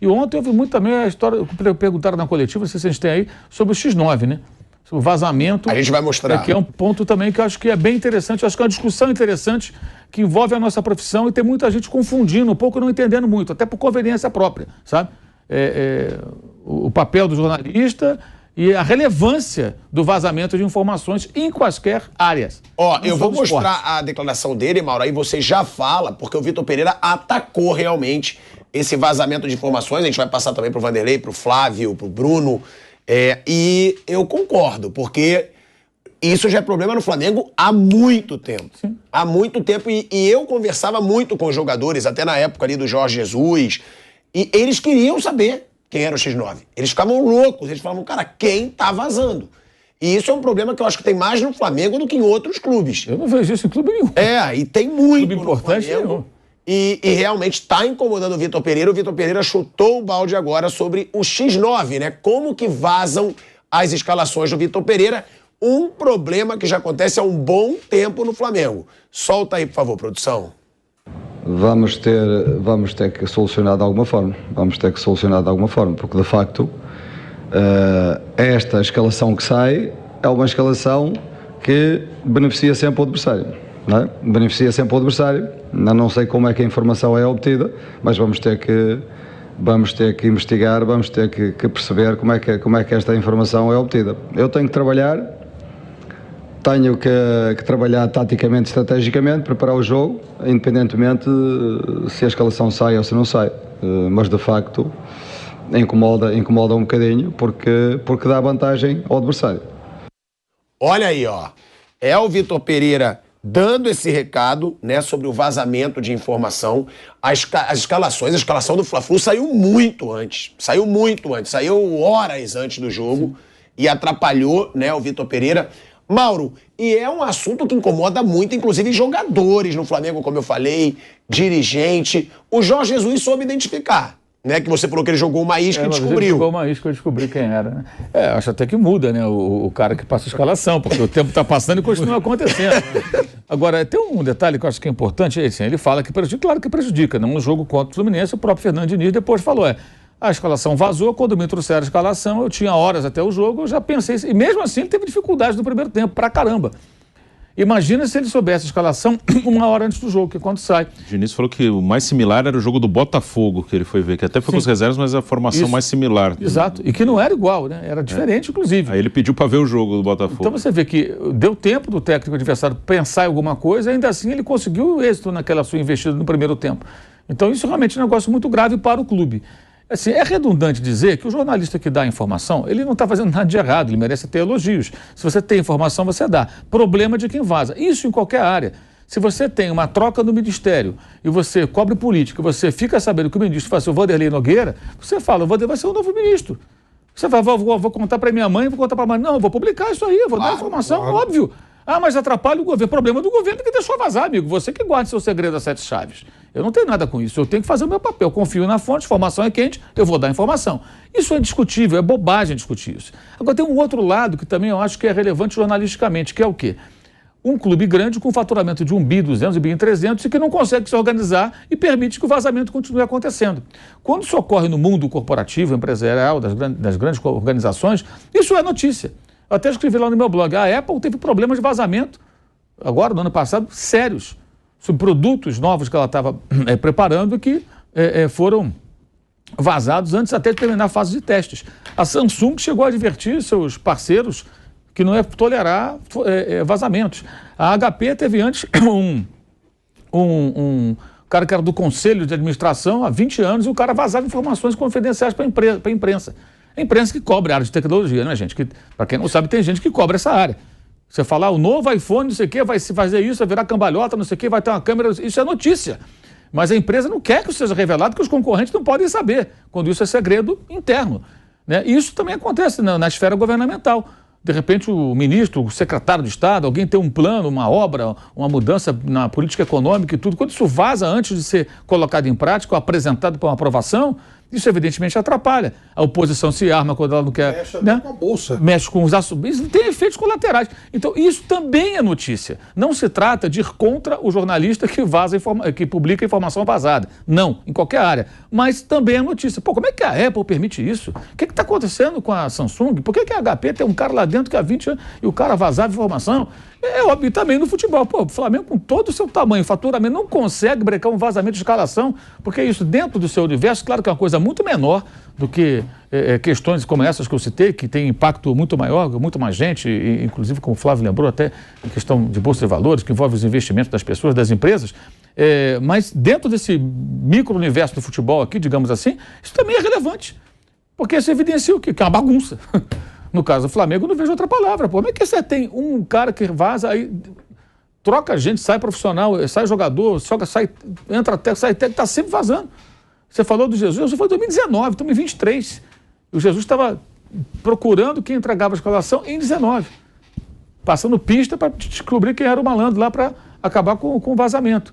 E ontem houve muito também a história, perguntaram na coletiva, não sei se a gente tem aí, sobre o X9, né? Sobre o vazamento. A gente vai mostrar. Que é um ponto também que eu acho que é bem interessante, eu acho que é uma discussão interessante que envolve a nossa profissão e tem muita gente confundindo um pouco, não entendendo muito, até por conveniência própria, sabe? O papel do jornalista e a relevância do vazamento de informações em quaisquer áreas. Eu vou mostrar a declaração dele, Mauro, aí você já fala, porque o Vitor Pereira atacou realmente esse vazamento de informações. A gente vai passar também pro Vanderlei, pro Flávio, pro Bruno, e eu concordo, porque isso já é problema no Flamengo há muito tempo. Sim. Há muito tempo, e eu conversava muito com os jogadores, até na época ali do Jorge Jesus, e eles queriam saber quem era o X9. Eles ficavam loucos, eles falavam, cara, quem tá vazando? E isso é um problema que eu acho que tem mais no Flamengo do que em outros clubes. Eu não vejo isso em clube nenhum. E tem muito clube importante no Flamengo. E realmente está incomodando o Vitor Pereira. O Vitor Pereira chutou o balde agora sobre o X9, né? Como que vazam as escalações do Vitor Pereira. Um problema que já acontece há um bom tempo no Flamengo. Solta aí, por favor, produção. Vamos ter que solucionar de alguma forma. Porque de facto esta escalação que sai é uma escalação que beneficia sempre o adversário, não é? Beneficia sempre o adversário. Não sei como é que a informação é obtida, mas vamos ter que investigar, vamos ter que perceber como é que esta informação é obtida. Eu tenho que trabalhar. Tenho que trabalhar taticamente, estrategicamente, preparar o jogo, independentemente se a escalação sai ou se não sai. Mas, de facto, incomoda um bocadinho, porque dá vantagem ao adversário. Olha aí, é o Vitor Pereira dando esse recado, né, sobre o vazamento de informação. As escalações, a escalação do Fla-Flu saiu muito antes, saiu horas antes do jogo e atrapalhou, né, o Vitor Pereira. Mauro, e é um assunto que incomoda muito, inclusive jogadores no Flamengo, como eu falei, dirigente. O Jorge Jesus soube identificar, né? Que você falou que ele jogou uma isca e descobriu. Ele jogou uma isca e eu descobri quem era, né? Acho até que muda, né? O cara que passa a escalação, porque o tempo está passando e continua acontecendo. Agora, tem um detalhe que eu acho que é importante, assim, ele fala que prejudica, claro que prejudica, né? Um jogo contra o Fluminense, o próprio Fernando Diniz depois falou, a escalação vazou, quando me trouxeram a escalação, eu tinha horas até o jogo, eu já pensei, e mesmo assim ele teve dificuldade no primeiro tempo, pra caramba. Imagina se ele soubesse a escalação uma hora antes do jogo, que é quando sai. O Diniz falou que o mais similar era o jogo do Botafogo, que ele foi ver, que até foi com os reservas, mas a formação mais similar. Exato, e que não era igual, né? Era diferente, inclusive. Aí ele pediu para ver o jogo do Botafogo. Então você vê que deu tempo do técnico adversário pensar em alguma coisa, ainda assim ele conseguiu êxito naquela sua investida no primeiro tempo. Então isso realmente é um negócio muito grave para o clube. Assim, é redundante dizer que o jornalista que dá a informação, ele não está fazendo nada de errado, ele merece ter elogios. Se você tem informação, você dá. Problema de quem vaza. Isso em qualquer área. Se você tem uma troca no ministério e você cobre política, você fica sabendo que o ministro vai ser o Vanderlei Nogueira, você fala, o Vanderlei vai ser o novo ministro. Você vai, vou contar para minha mãe, vou contar para a mãe. Não, eu vou publicar isso aí, vou dar informação, óbvio. Mas atrapalha o governo. Problema do governo que deixou vazar, amigo. Você que guarda seu segredo a 7 chaves. Eu não tenho nada com isso. Eu tenho que fazer o meu papel. Eu confio na fonte, informação é quente, eu vou dar informação. Isso é discutível, é bobagem discutir isso. Agora tem um outro lado que também eu acho que é relevante jornalisticamente, que é o quê? Um clube grande com faturamento de 1 bi 200, 1 bi 300 e que não consegue se organizar e permite que o vazamento continue acontecendo. Quando isso ocorre no mundo corporativo, empresarial, das grandes organizações, isso é notícia. Eu até escrevi lá no meu blog, a Apple teve problemas de vazamento, agora, no ano passado, sérios, sobre produtos novos que ela estava preparando que foram vazados antes até de terminar a fase de testes. A Samsung chegou a advertir seus parceiros que não é tolerar vazamentos. A HP teve antes um cara que era do conselho de administração há 20 anos e o cara vazava informações confidenciais para a imprensa. A imprensa que cobre a área de tecnologia, né, gente? Para quem não sabe, tem gente que cobre essa área. Você falar, o novo iPhone, não sei o quê, vai se fazer isso, vai virar cambalhota, não sei o quê, vai ter uma câmera, isso é notícia. Mas a empresa não quer que isso seja revelado, porque os concorrentes não podem saber, quando isso é segredo interno, né? E isso também acontece na esfera governamental. De repente, o ministro, o secretário de Estado, alguém tem um plano, uma obra, uma mudança na política econômica e tudo. Quando isso vaza antes de ser colocado em prática ou apresentado para uma aprovação, Isso evidentemente atrapalha. A oposição se arma quando ela não quer... Mexe né? com a bolsa. Mexe com os assuntos. Isso tem efeitos colaterais. Então, isso também é notícia. Não se trata de ir contra o jornalista que publica informação vazada. Não, em qualquer área. Mas também é notícia. Pô, como é que a Apple permite isso? O que está acontecendo com a Samsung? Por que a HP tem um cara lá dentro que há 20 anos e o cara vazava informação? É óbvio, também no futebol. Pô, o Flamengo, com todo o seu tamanho, faturamento, não consegue brecar um vazamento de escalação, porque isso dentro do seu universo, claro que é uma coisa muito menor do que questões como essas que eu citei, que tem impacto muito maior, muito mais gente, inclusive, como o Flávio lembrou, até em questão de bolsa de valores, que envolve os investimentos das pessoas, das empresas. Mas dentro desse micro-universo do futebol aqui, digamos assim, isso também é relevante, porque isso evidencia o quê? Que é uma bagunça. No caso do Flamengo, eu não vejo outra palavra. Pô. Como é que você tem um cara que vaza, aí troca gente, sai profissional, sai jogador, sai, entra até, sai até, está sempre vazando. Você falou do Jesus, foi em 2019, estamos em 23. O Jesus estava procurando quem entregava a escalação em 19. Passando pista para descobrir quem era o malandro lá para acabar com o vazamento.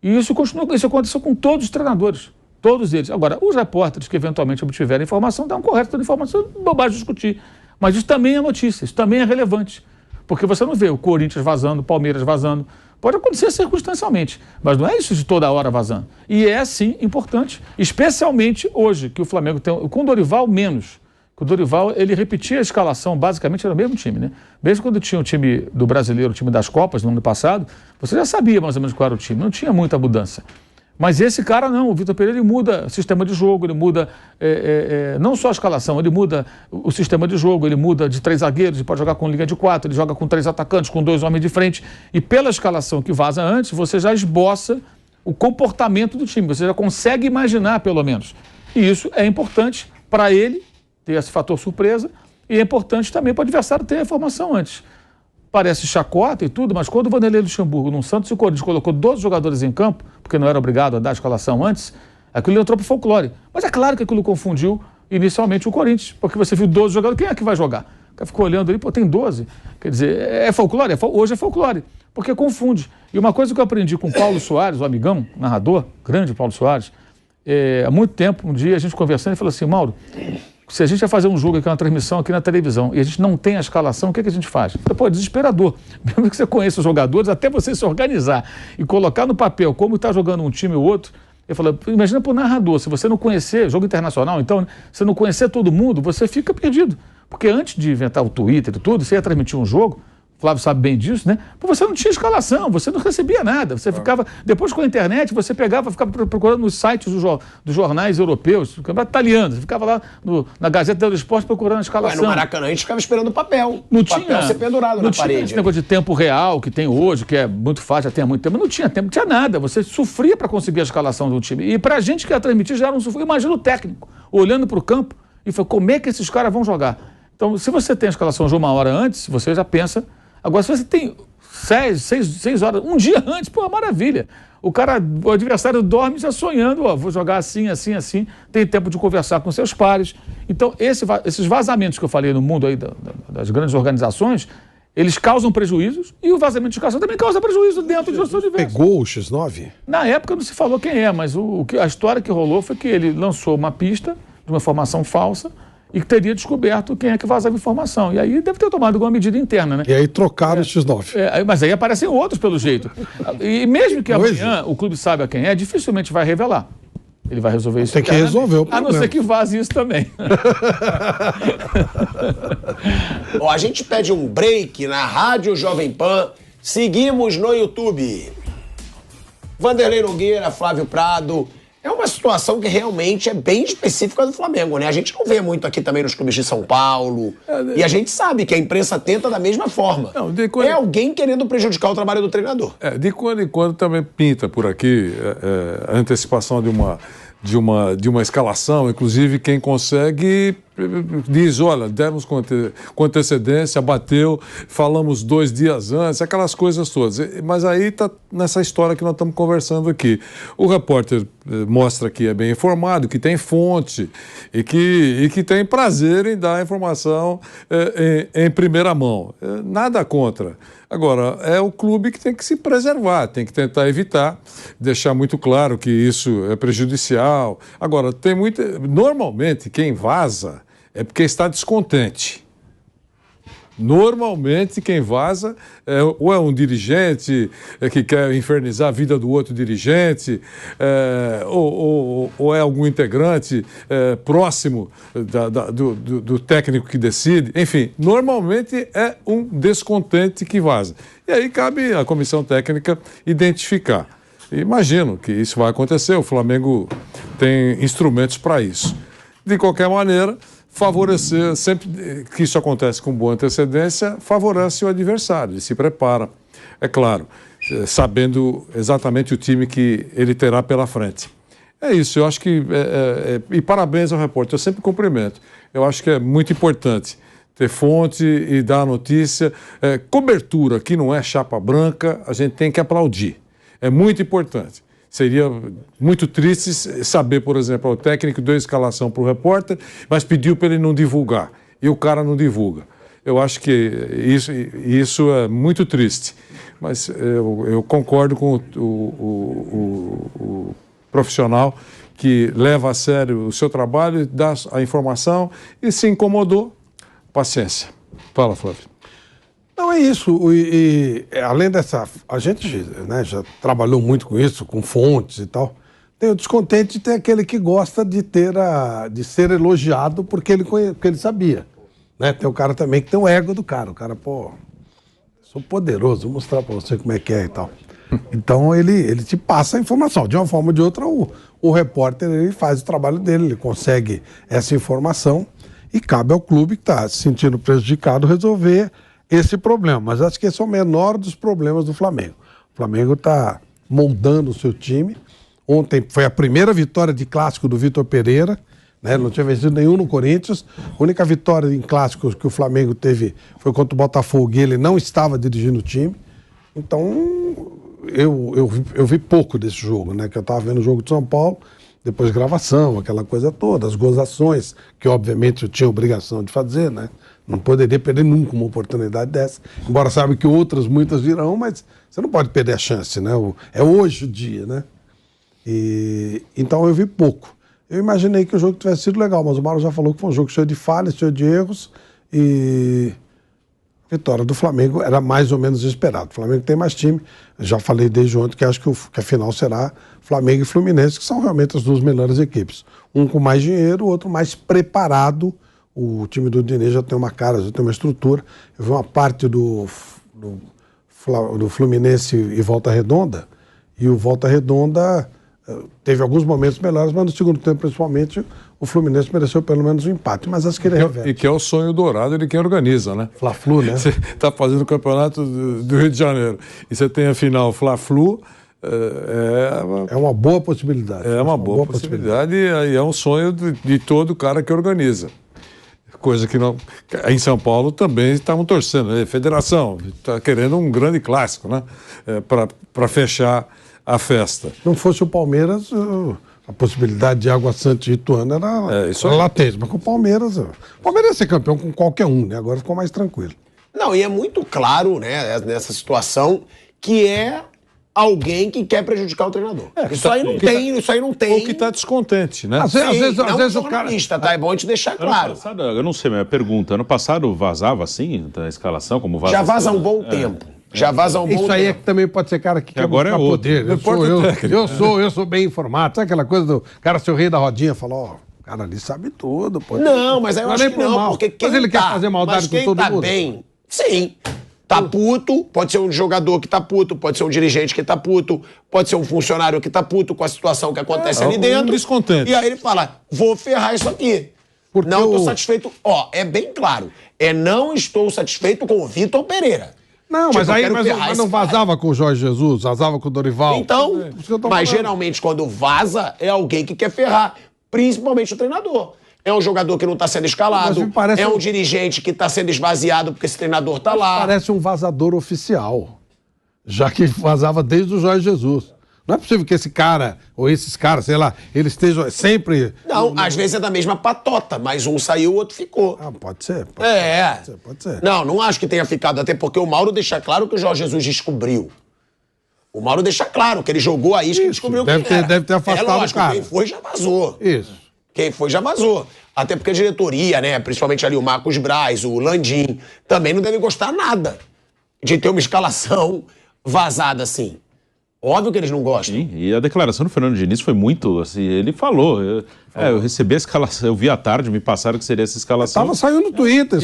E isso aconteceu com todos os treinadores. Todos eles. Agora, os repórteres que eventualmente obtiveram informação, dão correto toda a informação, bobagem de discutir. Mas isso também é notícia, isso também é relevante. Porque você não vê o Corinthians vazando, o Palmeiras vazando. Pode acontecer circunstancialmente, mas não é isso de toda hora vazando. E é, sim, importante, especialmente hoje, que o Flamengo tem, com o Dorival, menos. O Dorival, ele repetia a escalação, basicamente era o mesmo time, né? Mesmo quando tinha o time do Brasileiro, o time das Copas, no ano passado, você já sabia mais ou menos qual era o time, não tinha muita mudança. Mas esse cara não, o Vitor Pereira, ele muda sistema de jogo, ele muda não só a escalação, ele muda o sistema de jogo, ele muda de 3 zagueiros, ele pode jogar com linha de 4, ele joga com 3 atacantes, com 2 homens de frente. E pela escalação que vaza antes, você já esboça o comportamento do time, você já consegue imaginar, pelo menos. E isso é importante para ele ter esse fator surpresa e é importante também para o adversário ter a informação antes. Parece chacota e tudo, mas quando o Vanderlei Luxemburgo, no Santos e Corinthians, colocou 12 jogadores em campo, porque não era obrigado a dar a escalação antes, aquilo entrou para o folclore. Mas é claro que aquilo confundiu inicialmente o Corinthians, porque você viu 12 jogadores, quem é que vai jogar? O cara ficou olhando ali, pô, tem 12. Quer dizer, é folclore? Hoje é folclore, porque confunde. E uma coisa que eu aprendi com o Paulo Soares, o amigão, narrador, grande Paulo Soares, há muito tempo, um dia a gente conversando, ele falou assim, Mauro, se a gente vai fazer um jogo aqui, uma transmissão aqui na televisão, e a gente não tem a escalação, o que a gente faz? Pô, é desesperador. Mesmo que você conheça os jogadores, até você se organizar e colocar no papel como está jogando um time ou outro, eu falo, imagina para o narrador, se você não conhecer, jogo internacional, então, se não conhecer todo mundo, você fica perdido. Porque antes de inventar o Twitter e tudo, você ia transmitir um jogo, o Flávio sabe bem disso, né? Pô, você não tinha escalação, você não recebia nada. Você ficava, depois com a internet, você ficava procurando nos sites dos jornais europeus, italianos. Você ficava lá na Gazeta do Esporte procurando a escalação. No Maracanã a gente ficava esperando o papel. Não papel tinha ser pendurado na parede. Esse negócio de tempo real que tem hoje, que é muito fácil, já tem há muito tempo. Não tinha tempo, não tinha nada. Você sofria para conseguir a escalação do time. E pra gente que ia transmitir já era um sofrimento. Imagina o técnico olhando para o campo e falando, como é que esses caras vão jogar? Então, se você tem a escalação de uma hora antes, você já pensa. Agora, se você tem 6 horas, um dia antes, pô, maravilha. O adversário dorme já sonhando, ó, vou jogar assim, assim, assim. Tem tempo de conversar com seus pares. Então, esses vazamentos que eu falei no mundo aí das grandes organizações, eles causam prejuízos e o vazamento de escalação também causa prejuízo dentro do seu universo. Pegou o X9? Na época não se falou quem é, mas a história que rolou foi que ele lançou uma pista de uma informação falsa e que teria descoberto quem é que vazava informação. E aí deve ter tomado alguma medida interna, né? E aí trocaram o X9. Mas aí aparecem outros, pelo jeito. E mesmo que amanhã o clube saiba quem é, dificilmente vai revelar. Ele vai resolver isso. Tem que resolver o problema. A não ser que vaze isso também. Ó, a gente pede um break na Rádio Jovem Pan. Seguimos no YouTube. Vanderlei Nogueira, Flávio Prado. É uma situação que realmente é bem específica do Flamengo, né? A gente não vê muito aqui também nos clubes de São Paulo. E a gente sabe que a imprensa tenta da mesma forma. Não, É alguém querendo prejudicar o trabalho do treinador. De quando em quando também pinta por aqui a antecipação de uma escalação, inclusive quem consegue diz, olha, demos com antecedência, bateu, falamos 2 dias antes, aquelas coisas todas. Mas aí está nessa história que nós estamos conversando aqui. O repórter mostra que é bem informado, que tem fonte e que tem prazer em dar a informação em primeira mão. Nada contra. Agora, é o clube que tem que se preservar, tem que tentar evitar, deixar muito claro que isso é prejudicial. Agora, normalmente quem vaza é porque está descontente. Normalmente quem vaza ou é um dirigente que quer infernizar a vida do outro dirigente, ou é algum integrante próximo do técnico que decide. Enfim, normalmente é um descontente que vaza. E aí cabe à comissão técnica identificar. Imagino que isso vai acontecer, o Flamengo tem instrumentos para isso. De qualquer maneira, favorecer, sempre que isso acontece com boa antecedência, favorece o adversário, ele se prepara, é claro, sabendo exatamente o time que ele terá pela frente. É isso, eu acho que, e parabéns ao repórter, eu sempre cumprimento, eu acho que é muito importante ter fonte e dar a notícia, cobertura que não é chapa branca, a gente tem que aplaudir, é muito importante. Seria muito triste saber, por exemplo, o técnico deu escalação para o repórter, mas pediu para ele não divulgar, e o cara não divulga. Eu acho que isso é muito triste, mas eu concordo com o profissional que leva a sério o seu trabalho, dá a informação e se incomodou, paciência. Fala, Flávio. Não, é isso. Além dessa... A gente, né, já trabalhou muito com isso, com fontes e tal. Tem o descontente, tem aquele que gosta de ser elogiado porque ele sabia. Né? Tem o cara também que tem o ego do cara. O cara, pô, sou poderoso, vou mostrar pra você como é que é e tal. Então ele te passa a informação. De uma forma ou de outra, o repórter ele faz o trabalho dele, ele consegue essa informação e cabe ao clube que está se sentindo prejudicado resolver esse problema, mas acho que esse é o menor dos problemas do Flamengo. O Flamengo está moldando o seu time. Ontem foi a primeira vitória de clássico do Vitor Pereira, né? Não tinha vencido nenhum no Corinthians. A única vitória em clássicos que o Flamengo teve foi contra o Botafogo e ele não estava dirigindo o time. Então, eu vi pouco desse jogo, né? Que eu estava vendo o jogo de São Paulo, depois gravação, aquela coisa toda, as gozações, que obviamente eu tinha obrigação de fazer, né? Não poderia perder nunca uma oportunidade dessa. Embora saiba que outras, muitas virão, mas você não pode perder a chance, né? É hoje o dia, né? Então eu vi pouco. Eu imaginei que o jogo tivesse sido legal, mas o Mauro já falou que foi um jogo cheio de falhas, cheio de erros, e a vitória do Flamengo era mais ou menos esperado. O Flamengo tem mais time. Eu já falei desde ontem que acho que a final será Flamengo e Fluminense, que são realmente as duas melhores equipes. Um com mais dinheiro, o outro mais preparado. O time do Diniz já tem uma cara, já tem uma estrutura. Eu vi uma parte do Fluminense e Volta Redonda, e o Volta Redonda teve alguns momentos melhores, mas no segundo tempo, principalmente, o Fluminense mereceu pelo menos um empate, mas acho que ele reverte. E que é o sonho dourado de quem organiza, né? Fla-Flu, né? Você está fazendo o campeonato do Rio de Janeiro e você tem a final Fla-Flu, é uma boa possibilidade. É uma boa possibilidade e é um sonho de todo cara que organiza. Coisa que não... Em São Paulo também estavam torcendo, né? Federação está querendo um grande clássico, né? Para fechar a festa. Se não fosse o Palmeiras, a possibilidade de Água Santa e Ituano era latente. Mas com o Palmeiras ia ser campeão com qualquer um, né? Agora ficou mais tranquilo. Não, e é muito claro, né, nessa situação, que é alguém que quer prejudicar o treinador. Isso aí não tem. Ou que está descontente, né? Às vezes o cara... Tá? É bom te deixar claro. Passado, eu não sei, mas a pergunta, ano passado vazava assim, da escalação, como vaza? Já vaza há um bom tempo. Já vaza há um bom tempo. Isso aí é que também pode ser cara que quer agora buscar poder. Eu sou bem informado. Sabe aquela coisa do cara ser o rei da rodinha, falar, o cara ali sabe tudo. Pô. Não, mas aí eu acho que não, porque quem ele quer fazer maldade com todo mundo. Bem, sim. Tá puto, pode ser um jogador que tá puto, pode ser um dirigente que tá puto, pode ser um funcionário que tá puto com a situação que acontece ali dentro. Descontente. E aí ele fala, vou ferrar isso aqui. Porque não estou satisfeito. É bem claro. Não estou satisfeito com o Vitor Pereira. Não, mas não vazava com o Jorge Jesus, vazava com o Dorival. Então, mas geralmente quando vaza é alguém que quer ferrar, principalmente o treinador. é um jogador que não está sendo escalado, Mas me parece é um dirigente que está sendo esvaziado porque esse treinador está lá. Parece um vazador oficial, já que vazava desde o Jorge Jesus. Não é possível que esse cara, ou esses caras, sei lá, eles estejam sempre... Não, às vezes é da mesma patota, mas um saiu, o outro ficou. Ah, pode ser. Pode ser. Não acho que tenha ficado, até porque o Mauro deixa claro que o Jorge Jesus descobriu. O Mauro deixa claro que ele jogou a isca e descobriu quem era. Deve ter afastado o cara. Quem foi já vazou. Isso. Quem foi já vazou. Até porque a diretoria, né, principalmente ali o Marcos Braz, o Landim, também não deve gostar nada de ter uma escalação vazada assim. Óbvio que eles não gostam. Sim, e a declaração do Fernando Diniz foi muito, assim, ele falou, eu recebi a escalação, eu vi à tarde, me passaram que seria essa escalação. Saiu no Twitter.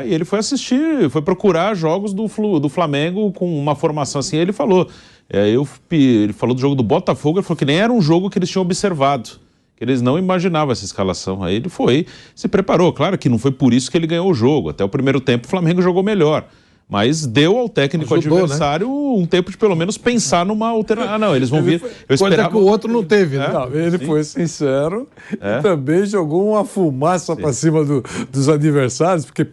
E ele foi assistir, foi procurar jogos do Flamengo com uma formação assim, ele falou, ele falou do jogo do Botafogo, ele falou que nem era um jogo que eles tinham observado, que eles não imaginavam essa escalação. Aí ele foi, se preparou, claro que não foi por isso que ele ganhou o jogo, até o primeiro tempo o Flamengo jogou melhor. Mas deu ao técnico adversário, né, um tempo de pelo menos pensar numa alternativa. Ah, não, eles vão vir. Eu esperava que o outro não teve, né? Não, ele foi sincero e também jogou uma fumaça para cima dos adversários, porque,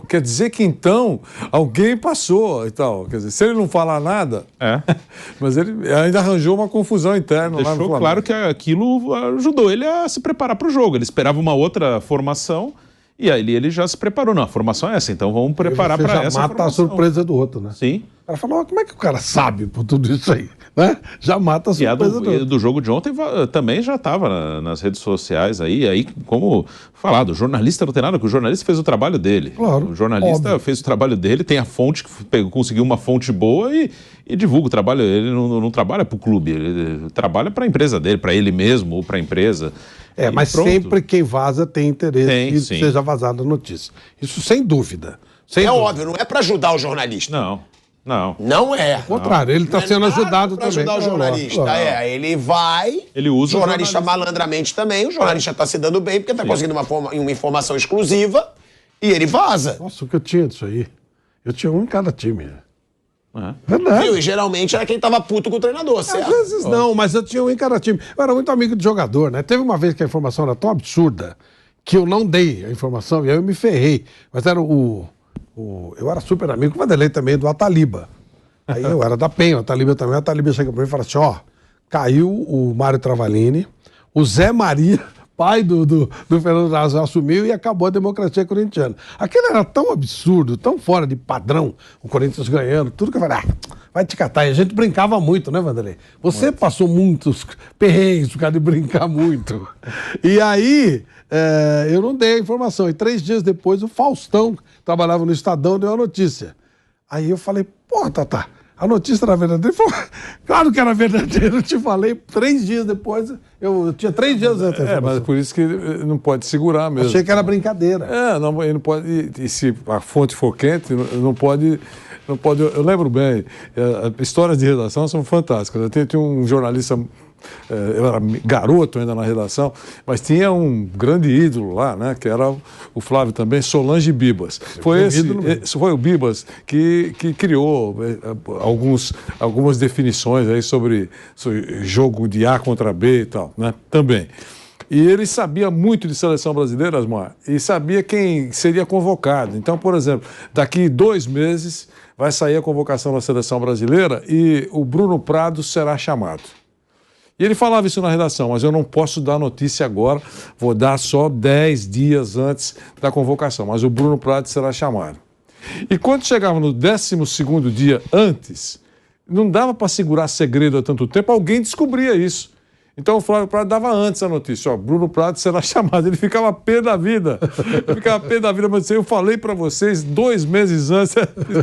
quer dizer que então alguém passou e tal. Quer dizer, se ele não falar nada, mas ele ainda arranjou uma confusão interna. Deixou claro que aquilo ajudou ele a se preparar para o jogo. Ele esperava uma outra formação. E aí ele já se preparou. Não, a formação é essa, então vamos preparar para essa já mata formação. a surpresa do outro, né? Sim. O cara falou, como é que o cara sabe por tudo isso aí? Né? Já mata a surpresa do outro. Do jogo de ontem também já estava nas redes sociais aí, como falado, o jornalista não tem nada, porque o jornalista fez o trabalho dele. Claro, o jornalista fez o trabalho dele, tem a fonte, conseguiu uma fonte boa e divulga o trabalho. Ele não trabalha para o clube, ele trabalha para a empresa dele, para ele mesmo ou para a empresa. Mas sempre quem vaza tem interesse que seja vazada a notícia. Isso sem dúvida. Óbvio, não é para ajudar o jornalista. Não é. Ao contrário, ele está sendo ajudado também. Para ajudar o jornalista, ele vai... Ele usa o jornalista malandramente também, o jornalista está se dando bem porque está conseguindo uma informação exclusiva e ele vaza. Nossa, o que eu tinha disso aí? Eu tinha um em cada time. Verdade. Viu? E geralmente era quem tava puto com o treinador, certo? Às vezes não, mas eu tinha um em cada time. Eu era muito amigo de jogador, né? Teve uma vez que a informação era tão absurda que eu não dei a informação e aí eu me ferrei. Mas era eu era super amigo com o Vanderlei também, do Ataliba. Aí eu era da Penha, o Ataliba também. O Ataliba chega pra mim e fala assim, caiu o Mário Travalini, o Zé Maria... pai do Fernando Diniz assumiu e acabou a democracia corintiana. Aquilo era tão absurdo, tão fora de padrão, o Corinthians ganhando, tudo que eu falei, vai te catar. E a gente brincava muito, né, Vanderlei? Você passou muitos perrengues por causa de brincar muito. E aí, eu não dei a informação. E 3 dias depois, o Faustão, que trabalhava no Estadão, deu a notícia. Aí eu falei, Tatá, a notícia era verdadeira? Ele falou, claro que era verdadeira, eu te falei, 3 dias depois, eu tinha 3 dias antes. Mas por isso que não pode segurar mesmo. Achei que era brincadeira. Ele não pode, e se a fonte for quente, não pode, eu lembro bem, histórias de redação são fantásticas. Tinha um jornalista, eu era garoto ainda na redação, mas tinha um grande ídolo lá, né, que era o Flávio também, Solange Bibas. Foi o Bibas que criou algumas definições aí sobre jogo de A contra B e tal, né, também. E ele sabia muito de seleção brasileira, Asmar, e sabia quem seria convocado. Então, por exemplo, daqui 2 meses vai sair a convocação da seleção brasileira e o Bruno Prado será chamado. E ele falava isso na redação, mas eu não posso dar notícia agora, vou dar só 10 dias antes da convocação, mas o Bruno Prado será chamado. E quando chegava no 12º dia antes, não dava para segurar segredo há tanto tempo, alguém descobria isso. Então o Flávio Prado dava antes a notícia, Bruno Prado será chamado. Ele ficava pé da vida. Mas eu falei para vocês 2 meses antes.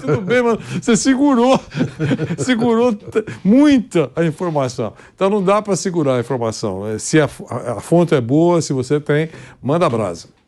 Tudo bem, mano. Você segurou muita a informação. Então não dá para segurar a informação. Se a fonte é boa, se você tem, manda brasa.